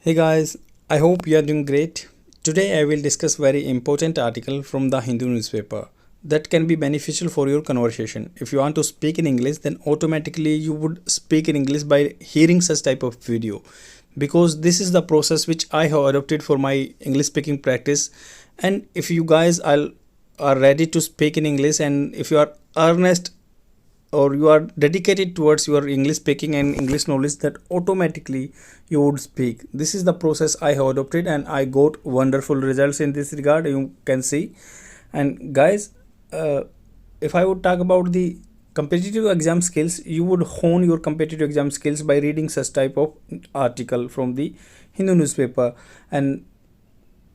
Hey guys, I hope you are doing great. Today I will discuss very important article from the Hindu newspaper that can be beneficial for your conversation. If you want to speak in English, then automatically you would speak in English by hearing such type of video, because this is the process which I have adopted for my English speaking practice. And if you guys are ready to speak in English, and if you are earnest or you are dedicated towards your English speaking and English knowledge, that automatically you would speak. This is the process I have adopted and I got wonderful results in this regard, you can see. And guys, uh, if I would talk about the competitive exam skills, you would hone your competitive exam skills by reading such type of article from the Hindu newspaper. And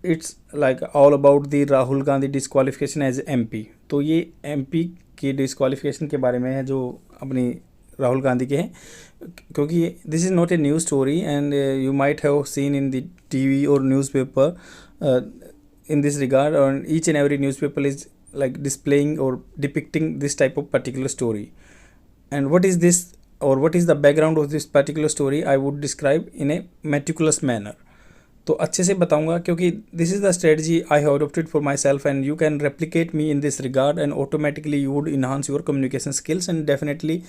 it's like all about the Rahul Gandhi disqualification as MP. तो ये MP की disqualification के बारे में है जो अपनी राहुल गांधी के हैं, क्योंकि this is not a news story and you might have seen in the TV और newspaper in this regard, and each and every newspaper is like displaying or depicting this type of particular story. And what is this, or what is the background of this particular story, I would describe in a meticulous manner. तो अच्छे से बताऊंगा, क्योंकि this is the strategy I have adopted for my self and you can replicate me in this regard, and automatically you would enhance your communication skills and definitely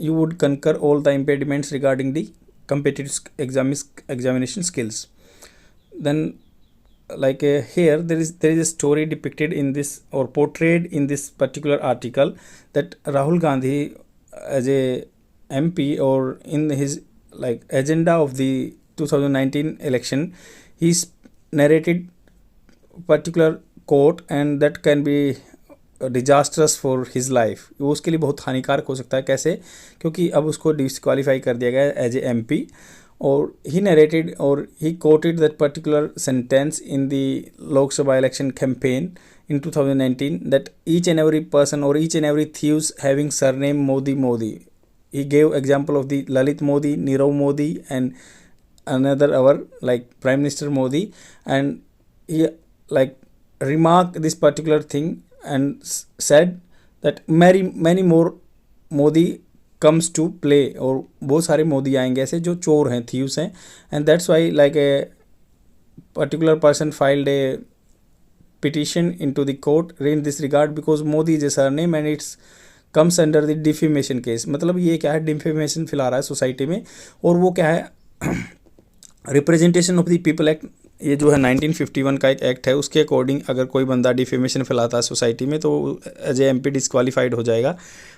you would conquer all the impediments regarding the competitive examination skills. Then here there is a story depicted in this or portrayed in this particular article, that Rahul Gandhi as a MP, or in his like agenda of the 2019 election, he's narrated particular quote and that can be disastrous for his life. वो उसके लिए बहुत हानिकारक हो सकता है. कैसे? क्योंकि अब उसको डिस्क्वालीफाई कर दिया गया है एज ए एमपी, और ही नरेटेड और ही coated that particular sentence in the Lok Sabha election campaign in 2019, that each and every person or each and every thieves having surname Modi. He gave example of the Lalit Modi, Nirav Modi, and another our like Prime Minister Modi, and he like remarked this particular thing and said that many more Modi comes to play, और बहुत सारे मोदी आएंगे ऐसे जो चोर हैं, thieves हैं. And that's why like a particular person filed A petition into the court in this regard, because Modi is a surname and it's comes under the defamation case. मतलब ये क्या है, डिफेमेशन फैला रहा है सोसाइटी में. और वो क्या है, representation of the people act, ये जो है 1951 का एक एक्ट है, उसके अकॉर्डिंग अगर कोई बंदा डिफेमेशन फैलाता है सोसाइटी में तो एज ए एमपी डिस्क्वालीफाइड हो जाएगा.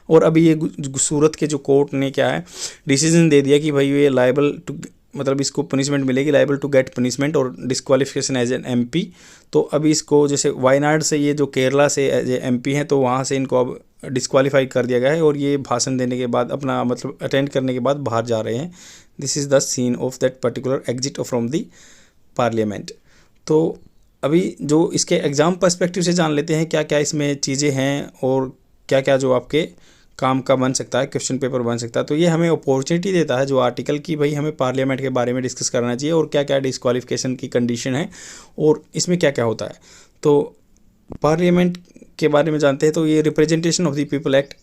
और अभी ये सूरत के जो कोर्ट ने क्या है डिसीजन दे दिया कि भाई ये लाइबल टू, मतलब इसको पनिशमेंट मिलेगी, लाइबल टू गेट पनिशमेंट और डिस्क्वालिफिकेशन एज एन एमपी. तो अभी इसको जैसे वायनाड से, ये जो केरला से एज ए एमपी हैं, तो वहाँ से इनको अब डिस्क्वालीफाई कर दिया गया है, और ये भाषण देने के बाद अपना मतलब अटेंड करने के बाद बाहर जा रहे हैं. This is the scene of that particular exit from the parliament. तो अभी जो इसके एग्ज़ाम पर्सपेक्टिव से जान लेते हैं क्या क्या इसमें चीज़ें हैं और क्या क्या जो आपके काम का बन सकता है, क्वेश्चन पेपर बन सकता है. तो ये हमें अपॉर्चुनिटी देता है जो आर्टिकल की, भाई हमें पार्लियामेंट के बारे में डिस्कस करना चाहिए और क्या क्या डिस्क्वालिफिकेशन की कंडीशन है और इसमें क्या क्या होता है. तो पार्लियामेंट के बारे में जानते हैं. तो ये representation of the people act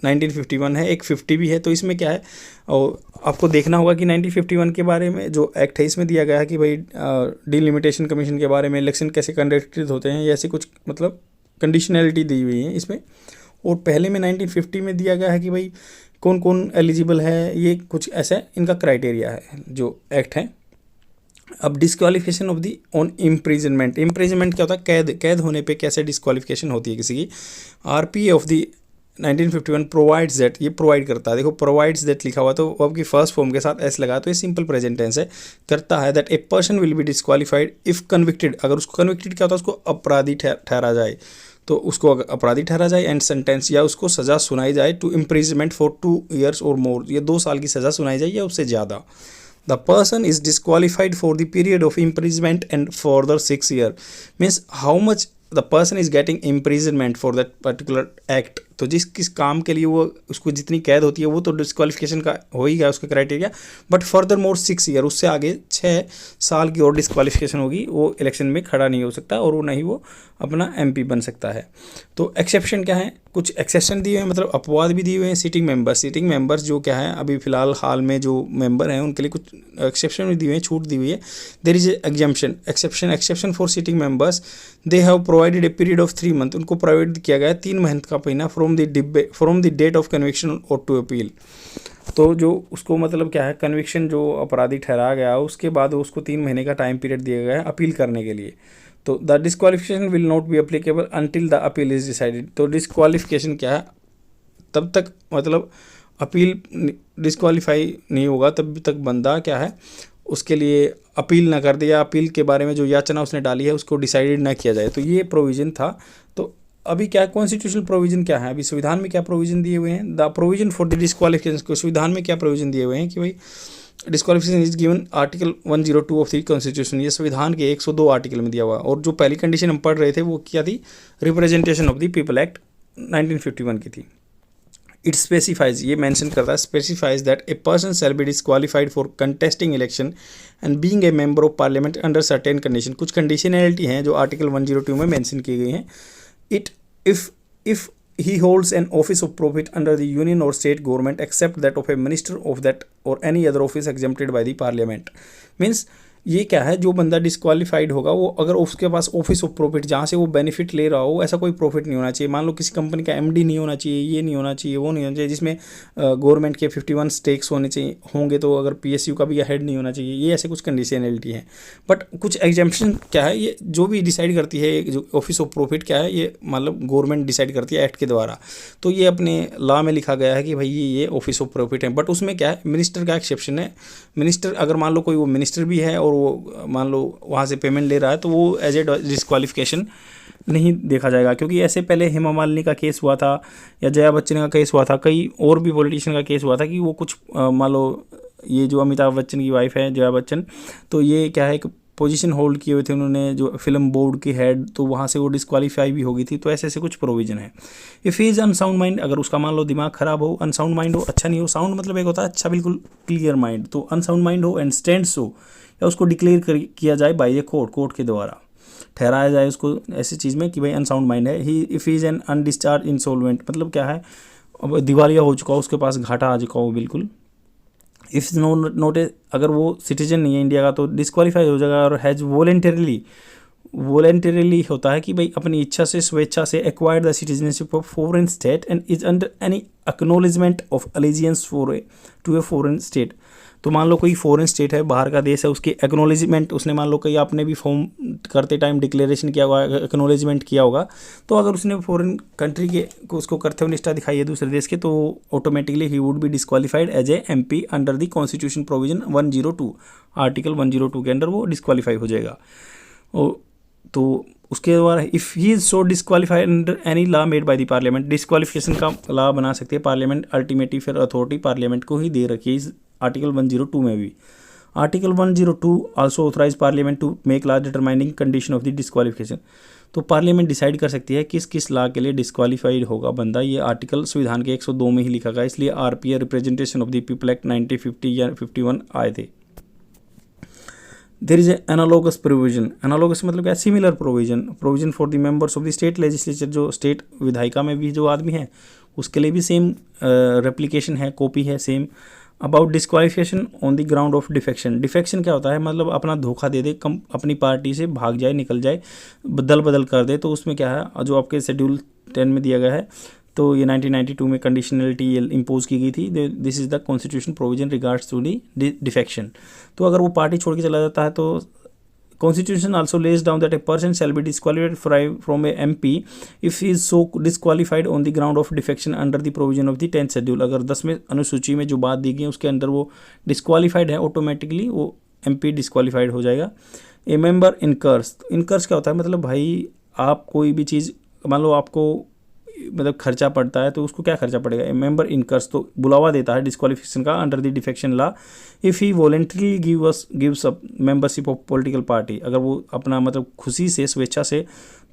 1951 है, एक 50 भी है. तो इसमें क्या है, और आपको देखना होगा कि 1951 के बारे में जो एक्ट है इसमें दिया गया है कि भाई डिलिमिटेशन कमीशन के बारे में, इलेक्शन कैसे कंडक्टेड होते हैं, ये ऐसी कुछ मतलब कंडीशनैलिटी दी हुई है इसमें. और पहले में 1950 में दिया गया है कि भाई कौन कौन एलिजिबल है, ये कुछ ऐसा इनका क्राइटेरिया है जो एक्ट है. अब disqualification of the on imprisonment. Imprisonment क्या होता है, कैद होने पे कैसे डिस्क्वालिफिकेशन होती है किसी की. RPA of the 1951 provides that, ये प्रोवाइड करता है. देखो प्रोवाइड्स दैट लिखा हुआ, तो आपकी फर्स्ट फॉर्म के साथ एस लगा, तो ये सिंपल प्रेजेंट टेंस है. करता है that a person will be disqualified if convicted, अगर उसको कन्विक्टेड क्या होता है, उसको अपराधी ठहरा जाए, तो उसको अगर अपराधी ठहरा जाए, एंड सेंटेंस या उसको सज़ा सुनाई जाए टू इम्प्रिजमेंट फॉर 2 years और मोर, ये 2 साल की सज़ा सुनाई जाए या उससे ज़्यादा. The person is disqualified for the period of imprisonment and further 6 years. Means how much the person is getting imprisonment for that particular act तो जिस किस काम के लिए वो उसको जितनी कैद होती है वो तो डिस्क्वालिफिकेशन का हो ही गया उसका criteria, but further more 6 year, उससे आगे 6 साल की और डिस्क्वालिफिकेशन होगी, वो इलेक्शन में खड़ा नहीं हो सकता और वो नहीं वो अपना MP बन सकता है। तो एक्सेप्शन क्या है, कुछ एक्सेप्शन दिए हुए हैं, मतलब अपवाद भी दिए हुए हैं। सिटिंग मेंबर्स जो क्या है अभी फिलहाल हाल में जो मेंबर हैं उनके लिए कुछ एक्सेप्शन भी दिए हुए हैं, छूट दी हुई है। There is exemption exception for sitting members, they have provided a period of 3 month, उनको प्रोवाइड किया गया है 3 महीने का महीना from the date of conviction और टू अपील। तो जो उसको मतलब क्या है, कन्विक्शन जो अपराधी ठहराया गया उसके बाद उसको 3 महीने का टाइम पीरियड दिया गया है अपील करने के लिए। तो the disqualification will not be applicable until the appeal is decided. तो डिस्क्वालिफिकेशन क्या है, तब तक मतलब अपील डिस्क्वालीफाई नहीं होगा तब तक बंदा क्या है उसके लिए अपील ना कर दे, या अपील के बारे में जो याचना उसने डाली है उसको डिसाइडेड ना किया जाए। तो ये प्रोविज़न था। तो अभी क्या कॉन्स्टिट्यूशनल प्रोविज़न क्या है, अभी संविधान में क्या प्रोविज़न दिए हुए हैं, the provision for the disqualification को संविधान में क्या प्रोविज़न दिए हुए हैं कि भाई disqualification is given article 102 of the constitution, ये संविधान के 102 आर्टिकल में दिया हुआ। और जो पहली कंडीशन हम पढ़ रहे थे वो क्या थी, representation of the people act 1951 की थी। इट स्पेसिफाइज, ये मेंशन करता है, specifies that a person shall be disqualified for contesting election and being a member of parliament under certain condition. कुछ कंडीशनैलिटी हैं जो आर्टिकल 102 में मेंशन की गई हैं। It if he holds an office of profit under the union or state government except that of a minister of that or any other office exempted by the parliament, means ये क्या है, जो बंदा disqualified होगा वो अगर उसके पास office of profit जहाँ से वो बेनिफिट ले रहा हो ऐसा कोई प्रॉफिट नहीं होना चाहिए। मान लो किसी कंपनी का MD नहीं होना चाहिए, ये नहीं होना चाहिए, वो नहीं होना चाहिए, जिसमें गवर्नमेंट के 51 स्टेक्स होने चाहिए होंगे, तो अगर PSU का भी हेड नहीं होना चाहिए, ये ऐसे कुछ कंडीशनैलिटी हैं। बट कुछ एग्जाम्पशन क्या है, ये जो भी डिसाइड करती है जो ऑफिस ऑफ प्रॉफिट क्या है, ये मतलब गवर्नमेंट डिसाइड करती है एक्ट के द्वारा। तो ये अपने लॉ में लिखा गया है कि भाई ये ऑफिस ऑफ प्रॉफिट है। बट उसमें क्या है, मिनिस्टर का एक्सेप्शन है। मिनिस्टर अगर मान लो कोई वो मिनिस्टर भी है और वो मान लो वहाँ से पेमेंट ले रहा है तो वो एज ए डिस्क्वालिफिकेशन नहीं देखा जाएगा, क्योंकि ऐसे पहले हेमा मालिनी का केस हुआ था या जया बच्चन का केस हुआ था, कई और भी पॉलिटिशियन का केस हुआ था कि वो कुछ मान लो ये जो अमिताभ बच्चन की वाइफ है जया बच्चन, तो ये क्या है एक पोजीशन होल्ड किए हुए थे उन्होंने जो फिल्म बोर्ड की हेड, तो वहाँ से वो डिस्क्वालीफाई भी हो गई थी। तो ऐसे ऐसे कुछ प्रोविजन है। If he is unsound mind, अगर उसका मान लो दिमाग खराब हो, अनसाउंड माइंड हो, अच्छा नहीं हो, साउंड मतलब एक होता है अच्छा बिल्कुल क्लियर माइंड, तो अनसाउंड माइंड हो एंड स्टैंड्स हो, या उसको डिक्लेयर किया जाए बाय ए कोर्ट के द्वारा ठहराया जाए उसको ऐसी चीज़ में कि भाई अनसाउंड माइंड है। He if he is an undischarged insolvent, मतलब क्या है अब दिवालिया हो चुका हो, उसके पास घाटा आ चुका हो बिल्कुल। इफ नोट अगर वो सिटीजन नहीं है इंडिया का तो डिस्क्वालीफाई हो जाएगा। और हैज़ वॉलेंटरीली होता है कि भाई अपनी इच्छा से स्वेच्छा से acquired the citizenship of foreign state and is under any acknowledgement of allegiance to a foreign state. तो मान लो कोई फॉरेन स्टेट है, बाहर का देश है, उसकी एक्नॉलेजमेंट उसने मान लो कहीं आपने भी फॉर्म करते टाइम डिक्लेरेशन किया होगा, एक्नॉलेजमेंट किया होगा, तो अगर उसने फॉरेन कंट्री के को उसको करते हुए निष्ठा दिखाई है दूसरे देश के, तो ऑटोमेटिकली ही would be disqualified as a MP under the constitution provision 102, article 102 के अंडर वो डिस्क्वालीफाई हो जाएगा। तो उसके द्वारा if he is so disqualified under any law made by the parliament, disqualification का लॉ बना सकती है पार्लियामेंट, अल्टीमेटली फिर अथॉरिटी पार्लियामेंट को ही दे रखी है इस आर्टिकल 102 में भी। Article 102 also authorize parliament to make law determining condition of the disqualification. तो पार्लियामेंट डिसाइड कर सकती है किस किस लॉ के लिए डिस्क्वालीफाइड होगा बंदा। ये आर्टिकल संविधान के 102 में ही लिखा गया, इसलिए RPA representation of the people act 1950 या 51 आए थे। There is analogous provision, analogous मतलब क्या, similar provision for the members of the state legislature, जो स्टेट विधायिका में भी जो आदमी है उसके लिए भी सेम रेप्लिकेशन है, कॉपी है same. About disqualification on the ground of defection, defection क्या होता है, मतलब अपना धोखा दे दे, अपनी पार्टी से भाग जाए, निकल जाए, बदल कर दे, तो उसमें क्या है जो आपके शेड्यूल 10 में दिया गया है, तो ये 1992 में कंडीशनलिटी इम्पोज की गई थी। This is the constitution provision regards to the defection. तो अगर वो पार्टी छोड़ के चला जाता है तो Constitution also lays down that a person shall be disqualified from a MP if he is so disqualified on the ground of defection under the provision of the 10th schedule। अगर 10वें अनुसूची में जो बात दी गई उसके अंदर वो डिस्क्वालीफाइड है, ऑटोमेटिकली वो MP डिस्क्वालीफाइड हो जाएगा। ए मेंबर इनकर्स, इनकर्स क्या होता है, मतलब भाई आप कोई भी चीज़ मान लो आपको मतलब खर्चा पड़ता है तो उसको क्या खर्चा पड़ेगा, मेंबर इनकर्स तो बुलावा देता है डिस्क्वालिफिकेशन का under the defection law. If he voluntary gives up membership of political party, अगर वो अपना मतलब खुशी से स्वेच्छा से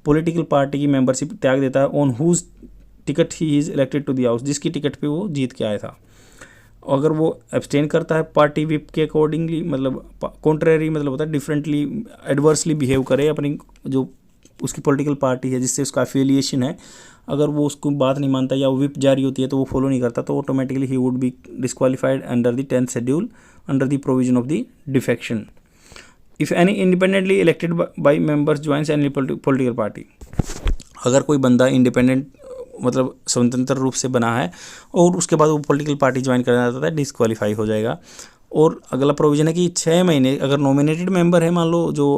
पॉलिटिकल पार्टी की मेंबरशिप त्याग देता है, on whose ticket he is elected to the house, जिसकी टिकट पे वो जीत के आया था। अगर वो एब्सटेन करता है पार्टी विप के अकॉर्डिंगली, मतलब कॉन्ट्रेरी, मतलब होता है डिफरेंटली एडवर्सली बिहेव करे अपनी जो उसकी पॉलिटिकल पार्टी है जिससे उसका एफिलिएशन है, अगर वो उसको बात नहीं मानता या विप जारी होती है तो वो फॉलो नहीं करता, तो ऑटोमेटिकली ही would B disqualified under the 10th schedule under the provision of the defection. If any independently elected by members joins any political party, अगर कोई बंदा इंडिपेंडेंट मतलब स्वतंत्र रूप से बना है और उसके बाद वो पॉलिटिकल पार्टी ज्वाइन करना चाहता है, डिस्क्वालीफाई हो जाएगा। और अगला प्रोविजन है कि 6 महीने अगर नॉमिनेटेड मेंबर है, मान लो जो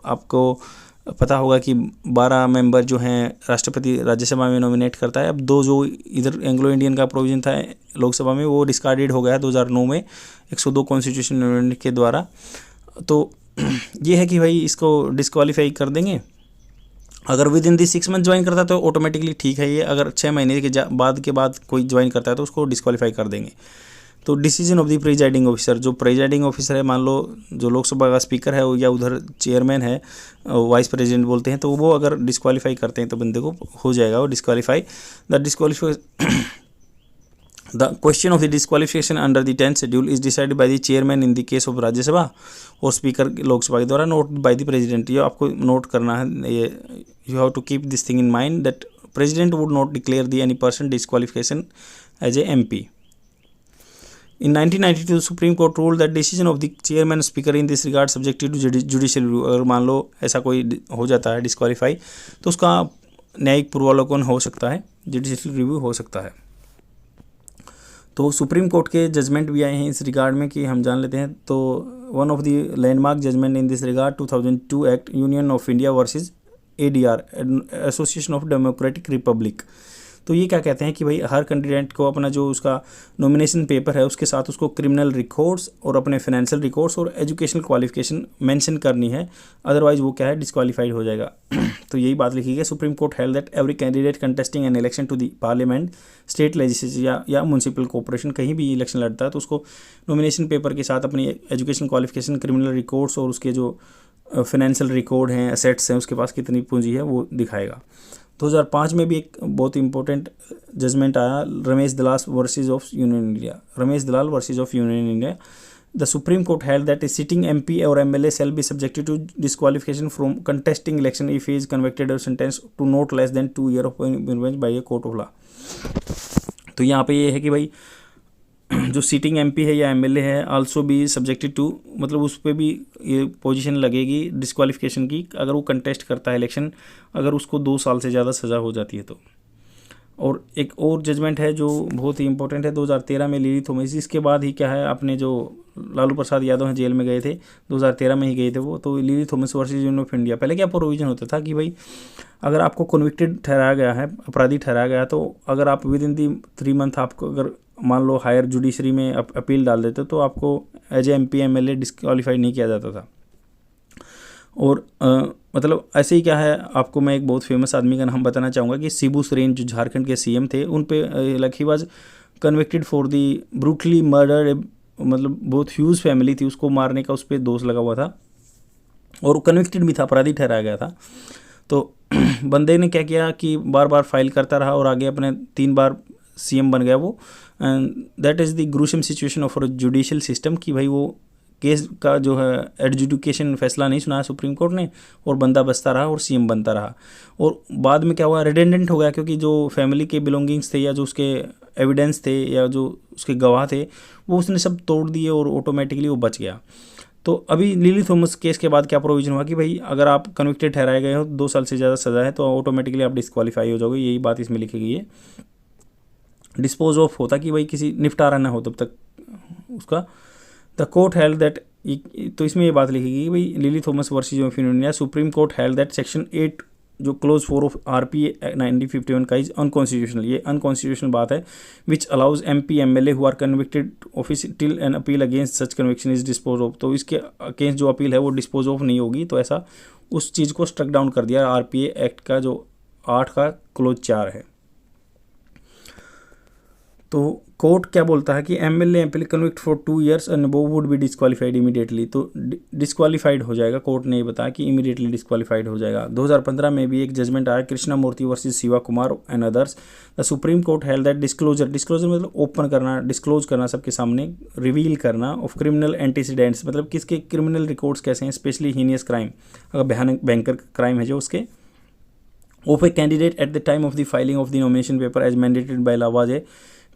आपको पता होगा कि 12 मेंबर जो हैं राष्ट्रपति राज्यसभा में नॉमिनेट करता है, अब 2 जो इधर एंग्लो इंडियन का प्रोविजन था लोकसभा में वो डिस्कार्डेड हो गया 2009 में 102 कॉन्स्टिट्यूशन अमेंडमेंट के द्वारा। तो ये है कि भाई इसको डिस्क्वालीफाई कर देंगे। अगर with in the 6 month join करता है तो ऑटोमेटिकली ठीक है ये, अगर 6 महीने के बाद कोई ज्वाइन करता है तो उसको डिस्क्वालीफाई कर देंगे। तो decision of the presiding officer, जो प्रिजाइडिंग ऑफिसर है, मान लो जो लोकसभा का स्पीकर है या उधर चेयरमैन है, वाइस प्रेसिडेंट बोलते हैं, तो वो अगर डिस्क्वालीफाई करते हैं तो बंदे को हो जाएगा वो disqualify. The question of the disqualification under the 10th schedule is decided by the chairman in the case of Rajya Sabha, और स्पीकर लोकसभा के द्वारा नोट बाय द प्रेसिडेंट। ये आपको नोट करना है, ये you have to keep this thing in mind that president would not declare the any person disqualification as a MP। In 1992, the Supreme Court ruled that decision of the chairman speaker in this regard subjected to judicial review। अगर मान लो ऐसा कोई हो जाता है disqualify तो उसका न्यायिक पूर्वावलोकन हो सकता है, जुडिशियल रिव्यू हो सकता है। तो सुप्रीम कोर्ट के जजमेंट भी आए हैं इस रिगार्ड में कि हम जान लेते हैं। तो one of the landmark judgement in this regard 2002 act union of India versus ADR, association of democratic republic. तो ये क्या कहते हैं कि भाई हर कैंडिडेट को अपना जो उसका नॉमिनेशन पेपर है उसके साथ उसको क्रिमिनल रिकॉर्ड्स और अपने फाइनेंशियल रिकॉर्ड्स और एजुकेशनल क्वालिफिकेशन मेंशन करनी है, अदरवाइज वो क्या है डिस्क्वालीफाइड हो जाएगा। तो यही बात लिखी गई। Supreme court held that every candidate contesting an election to the parliament, state legislature या म्यूनसिपल कॉर्पोरेशन कहीं भी इलेक्शन लड़ता है तो उसको नॉमिनेशन पेपर के साथ अपनी एजुकेशन क्वालिफिकेशन, क्रिमिनल रिकॉर्ड्स और उसके जो फाइनेंशियल रिकॉर्ड हैं, एसेट्स हैं, उसके पास कितनी पूंजी है वो दिखाएगा। 2005 में भी एक बहुत इंपॉर्टेंट जजमेंट आया, Ramesh Dalal versus of Union India, Ramesh Dalal versus of Union India. The supreme court held that a sitting MP और MLA shall be subjected to disqualification from contesting election if he is convicted or sentenced to not less than 2 years of imprisonment by a court of law। तो यहाँ पे ये है कि भाई जो seating MP है या MLA है आल्सो भी सब्जेक्टेड टू, मतलब उस पर भी ये पोजीशन लगेगी डिस्क्वालिफिकेशन की अगर वो कंटेस्ट करता है इलेक्शन, अगर उसको 2 साल से ज़्यादा सज़ा हो जाती है तो। और एक और जजमेंट है जो बहुत ही इंपॉर्टेंट है 2013 में, लिली थॉमस। इसके बाद ही क्या है, अपने जो लालू प्रसाद यादव हैं जेल में गए थे 2013 में ही गए थे वो, तो lily Thomas versus union of India. पहले क्या प्रोविजन होता था कि भाई अगर आपको कन्विक्टेड ठहराया गया है, अपराधी ठहराया गया, तो अगर आप विद इन दी 3 मंथ आपको अगर मान लो हायर जुडिशरी में अपील डाल देते तो आपको as a MP MLA disqualify नहीं किया जाता था। और मतलब ऐसे ही क्या है, आपको मैं एक बहुत फेमस आदमी का नाम बताना चाहूँगा कि शिबू सोरेन जो झारखंड के CM थे, उन पे like he was convicted for the brutally murder, मतलब बहुत ह्यूज फैमिली थी, उसको मारने का उस पर दोष लगा हुआ था और कन्विक्टेड भी था, अपराधी ठहराया गया था। तो बंदे ने क्या किया कि बार बार फाइल करता रहा और आगे अपने 3 बार CM बन गया वो। And that is the gruesome situation of judicial system कि भाई वो केस का जो है एडजुडिकेशन फैसला नहीं सुना सुप्रीम कोर्ट ने और बंदा बचता रहा और CM बनता रहा। और बाद में क्या हुआ, रिडेंडेंट हो गया, क्योंकि जो फैमिली के बिलोंगिंग्स थे या जो उसके एविडेंस थे या जो उसके गवाह थे वो उसने सब तोड़ दिए और ऑटोमेटिकली वो बच गया। तो अभी लिली थॉमस केस के बाद क्या प्रोविजन हुआ कि भाई अगर आप कन्विक्टेड ठहराए गए हो, 2 साल से ज़्यादा सज़ा है, तो ऑटोमेटिकली आप डिस्क्वालीफाई हो जाओगे। यही बात इसमें लिखी गई है। डिस्पोज ऑफ होता कि भाई किसी निपटारा ना हो तब तक उसका। द कोर्ट हेल्ड दैट, तो इसमें ये बात लिखी गई भाई lily Thomas versus of India, supreme court held that section 8 जो क्लोज 4 ऑफ RPA 1951 का इज अनकॉन्स्टिट्यूशनल। ये अनकॉन्स्टिट्यूशनल बात है, which allows MP MLA who are convicted office till an appeal against such conviction is dispose of. तो इसके against जो appeal है वो डिस्पोज ऑफ नहीं होगी, तो ऐसा उस चीज़ को स्ट्रक डाउन कर दिया RPA एक्ट का जो 8 का क्लोज 4 है। तो कोर्ट क्या बोलता है कि MLA convict for 2 years and वो वुड बी डिस्क्वालीफाइड इमीडिएटली, तो डिस्क्वालीफाइड हो जाएगा। कोर्ट ने ये बताया कि इमीडिएटली डिस्क्वालीफाइड हो जाएगा। 2015 में भी एक जजमेंट आया Krishna Murthy versus Shiva Kumar and others. The supreme court held that disclosure मतलब ओपन करना, डिस्क्लोज करना सबके सामने, रिवील करना ऑफ क्रिमिनल एंटीसीडेंट्स मतलब किसके क्रिमिनल रिकॉर्ड्स कैसे हैं, स्पेशली हीनियस क्राइम, अगर भयंकर क्राइम है जो उसके, of a candidate at the time of the filing of the nomination paper as mandated by law was a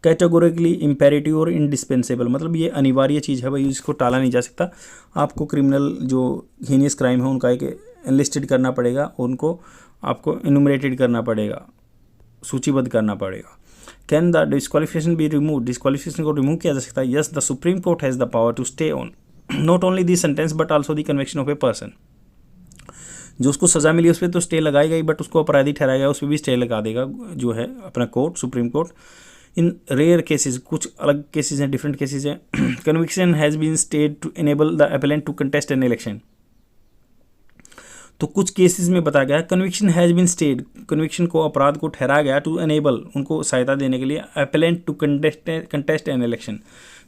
categorically imperative और इंडिस्पेंसेबल, मतलब ये अनिवार्य चीज़ है भाई, इसको टाला नहीं जा सकता। आपको क्रिमिनल जो हीनियस क्राइम है उनका एक एनलिस्टेड करना पड़ेगा, उनको आपको इनुमरेटेड करना पड़ेगा, सूचीबद्ध करना पड़ेगा। Can the disqualification be remove, disqualification को रिमूव किया जा सकता है। Yes, the supreme court has the power to stay on not only the sentence but also the conviction of a person. जो उसको सज़ा मिली उस पर तो स्टे लगाएगा ही, बट उसको अपराधी ठहराएगा उस पर भी स्टे लगा देगा जो है अपना court, Supreme Court. In rare cases, कुछ अलग केसेस हैं, डिफरेंट केसेस हैं, conviction has been stayed to enable the appellant to contest an election. तो कुछ केसेस में बताया गया conviction has been stayed, conviction को, अपराध को ठहराया गया टू एनेबल, उनको सहायता देने के लिए, appellant to contest an election,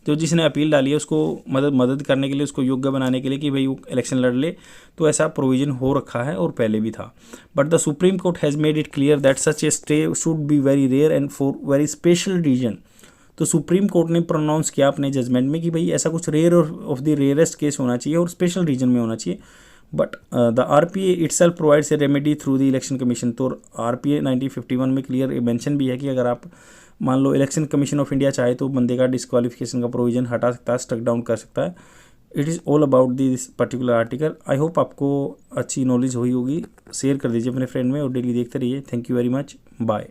जो जिसने अपील डाली है उसको मदद करने के लिए, उसको योग्य बनाने के लिए कि भाई वो इलेक्शन लड़ ले। तो ऐसा प्रोविजन हो रखा है और पहले भी था। But the supreme court has made it clear that such a stay should be very rare and for very special reason. तो सुप्रीम कोर्ट ने प्रोनाउंस किया अपने जजमेंट में कि भाई ऐसा कुछ rare of the rarest case होना चाहिए और स्पेशल रीजन में होना चाहिए। But the RPA itself provides a remedy through the election commission. तो RPA 1951 में क्लियर मेंशन भी है कि अगर आप मान लो इलेक्शन कमीशन ऑफ इंडिया चाहे तो बंदे का डिस्क्वालिफिकेशन का प्रोविजन हटा सकता है, स्टक डाउन कर सकता है। It is all about this particular article. I hope आपको अच्छी नॉलेज हुई होगी। शेयर कर दीजिए अपने फ्रेंड में और डेली देखते रहिए। Thank you very much, bye.